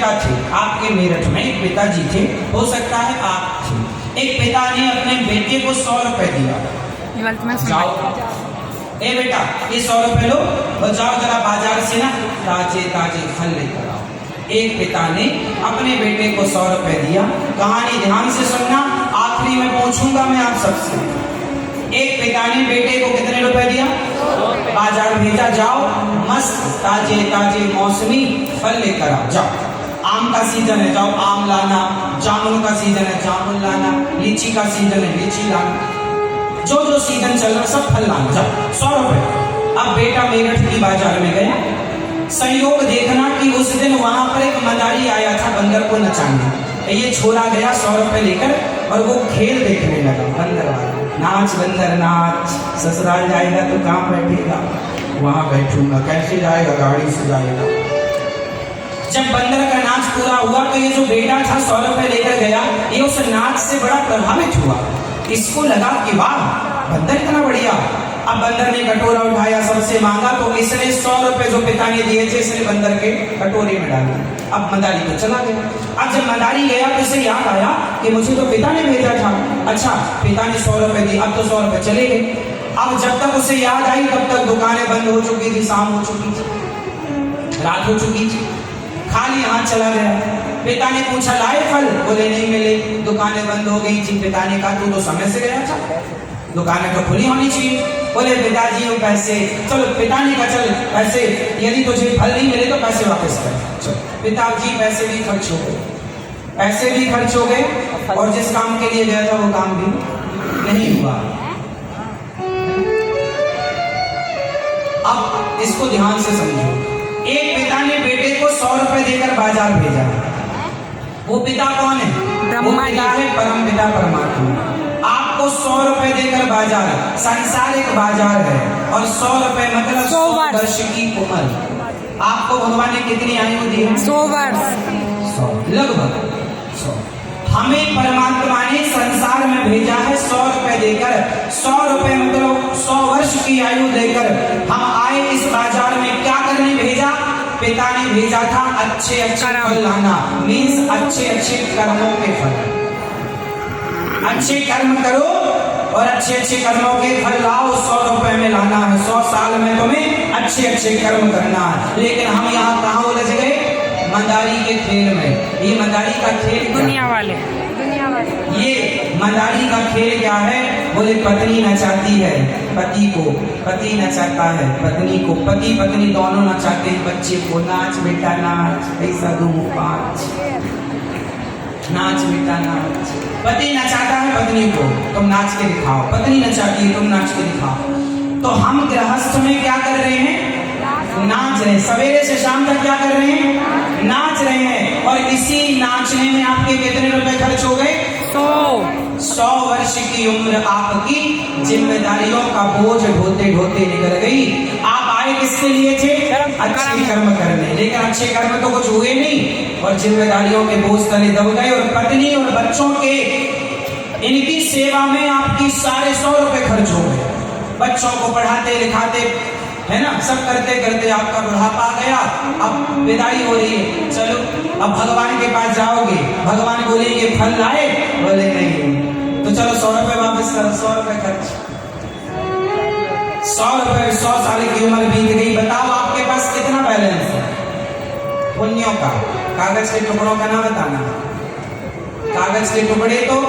पिता थे आपके मेरठ में, एक पिताजी थे, हो सकता है आप थे। एक पिता ने अपने बेटे को 100 रुपए दिया, जाओ ए बेटा ये 100 रुपए लो और जाओ जरा बाजार से ना ताजे ताजे फल लेकर आओ। एक पिता ने अपने बेटे को 100 रुपए दिया। कहानी ध्यान से सुनना, आखिरी में पूछूंगा मैं आप सबसे। एक पिता ने बेटे को कितने रुपए दिया? बाजार भेजा, जाओ मस्त ताजे ताजे मौसमी फल लेकर आओ। जाओ, आम का सीजन है, जाओ आम लाना, जामुन का सीजन है, जामुन लाना, लीची का सीजन है, लीची लाना, जो जो सीजन चल रहा सब फल लाना। जाओ 100 रुपए। अब बेटा मेरठ की बाजार में गया। संयोग देखना कि उस दिन वहां पर एक मदारी आया था बंदर को नचाने। ये छोरा गया 100 रुपए लेकर और वो खेल देखने लगा बंदर वाला। नाच बंदर नाच, ससुराल जाएगा तो कहाँ बैठेगा? वहां बैठूंगा। कैसे जाएगा? गाड़ी से जाएगा। जब बंदर का नाच पूरा हुआ तो ये जो बेटा था 100 रुपए लेकर गया, ये उस नाच से बड़ा प्रभावित हुआ। इसको लगा कि वाह बंदर इतना बढ़िया। अब बंदर ने कटोरा उठाया, सबसे मांगा तो इसने 100 रुपए जो पिता ने दिए थे इसने बंदर के कटोरे में डाल दिया। अब मदारी तो चला गया। अब जब मदारी गया तो इसे याद आया कि मुझे तो पिता ने भेजा था। अच्छा पिता ने 100 रुपए दिए, अब तो 100 रुपए चले गए। अब जब तक उसे याद आई तब तक दुकानें बंद हो चुकी थी, शाम हो चुकी थी, रात हो चुकी थी, खाली हाथ चला गया। पिता ने पूछा लाए फल? बोले नहीं मिले, दुकानें बंद हो गई थी। पिता ने कहा तू तो समय से गया था, दुकानें तो खुली होनी चाहिए। बोले पिताजी वो पैसे, चलो पिता ने कहा चल पैसे, यदि तुझे फल नहीं मिले तो पैसे वापस कर। चलो पिताजी पैसे भी खर्च हो गए, पैसे भी खर्च हो गए और जिस काम के लिए गया था वो काम भी नहीं हुआ। अब इसको ध्यान से समझो। एक पिता ने बेटे को 100 रुपए देकर बाजार भेजा। वो पिता कौन है? वो पिता है परम पिता परमात्मा। आपको 100 रुपए देकर बाजार, संसार एक बाजार है और 100 रुपए मतलब 100 वर्ष की उम्र। आपको भगवान ने कितनी आयु दी है? 100 वर्ष, 100 लगभग 100। हमें परमात्मा ने संसार में भेजा है 100 रुपए देकर। 100 रुपए मतलब 100 वर्ष की आयु देकर हम आए इस बाजार में। क्या करने भेजा? पिता ने भेजा था अच्छे अच्छे फल लाना, मीन्स अच्छे अच्छे कर्मों के फल। अच्छे कर्म करो और अच्छे अच्छे कर्मों के फल लाओ। 100 रुपए में लाना है, 100 साल में तुम्हें अच्छे अच्छे कर्म करना है। लेकिन हम यहाँ कहाँ उलझ गए? मदारी के खेल में। ये मदारी का खेल दुनिया वाले ये मदारी का खेल क्या है? बोले पत्नी नचाती है पति को, पति नचाता है पत्नी को, पति पत्नी दोनों नचाते हैं बच्चे को। नाच बेटा नाच, ऐसा दो पाँच, नाच बेटा नाच। पति नचाता है पत्नी को, तुम नाच के दिखाओ। पत्नी नचाती है, तुम नाच के दिखाओ। तो हम गृहस्थ में क्या कर रहे हैं? नाच रहे हैं। सवेरे से शाम तक क्या कर रहे हैं? नाच रहे हैं। और इसी नाचने में आपके कितने रुपए खर्च हो गए? 100 वर्ष की उम्र आपकी जिम्मेदारियों का बोझ ढोते ढोते निकल गई। आप आए किसके लिए थे? अच्छे कर्म करने, लेकिन अच्छे कर्म तो कुछ हुए नहीं और जिम्मेदारियों के बोझ तले दब गए। और पत्नी और बच्चों के इनकी सेवा में आपकी 150 रुपए खर्च हो गए। बच्चों को पढ़ाते लिखाते है ना, सब करते करते आपका बुढ़ापा आ गया। अब विदाई हो रही है, चलो अब भगवान के पास जाओगे। भगवान बोलेंगे फल लाए? बोले नहीं। तो चलो 100 रुपए वापस करो, 100 रुपए खर्च। 100 रुपए, 100 साल की उम्र बीत गई। बताओ आपके पास कितना बैलेंस है? पुण्यों का, कागज के टुकड़ों का ना बताना। कागज के टुकड़े तो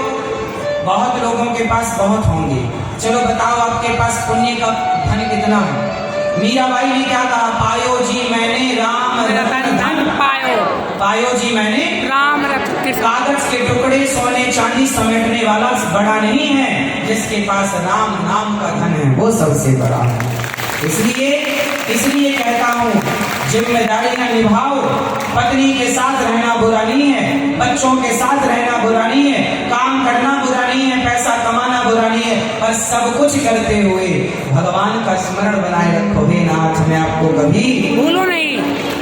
बहुत लोगों के पास बहुत होंगे। चलो बताओ आपके पास पुण्य का धन कितना है? मीराबाई ने क्या कहा? पायो जी मैंने राम रतन पायो, पायो जी मैंने राम रतन। कागज के टुकड़े सोने चांदी समेटने वाला बड़ा नहीं है, जिसके पास राम नाम का धन है वो सबसे बड़ा है। इसलिए कहता हूँ जिम्मेदारियां निभाओ। पत्नी के साथ रहना बुरा नहीं है, बच्चों के साथ रहना बुरा नहीं है, काम करना बुरा नहीं है, पैसा कमाना बुरा नहीं है, पर सब कुछ करते हुए भगवान का स्मरण बनाए रखो। हे नाथ मैं आपको कभी भूलो नहीं,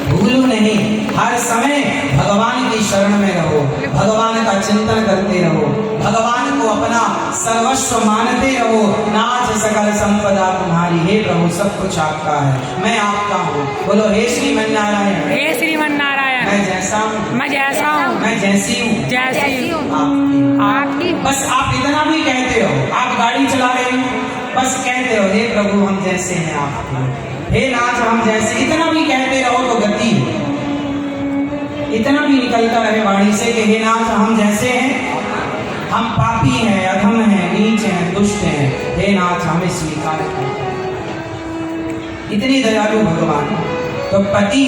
भूलू नहीं। हर समय भगवान की शरण में रहो, भगवान का चिंतन करते रहो, भगवान को अपना सर्वस्व मानते रहो। नाथ सकल संपदा तुम्हारी, हे प्रभु सब कुछ आपका है, मैं आपका हूँ। बोलो हे श्रीमन नारायण, हे श्रीमन नारायण। मैं जैसा हूँ, मैं जैसा हूँ, मैं जैसी हूँ जैसी हूँ आपकी। आपकी। बस आप इतना भी कहते हो, आप गाड़ी चला रहे हो, बस कहते हो हे प्रभु हम जैसे हैं आपके, हे नाथ हम जैसे, इतना भी कहते रहो तो गति है। इतना भी निकलता रहे वाणी से कि हे नाथ हम जैसे हैं, हम पापी हैं, अधम हैं, नीच हैं, दुष्ट हैं, हे नाथ हमें स्वीकार करें। इतनी दयालु भगवान। तो पति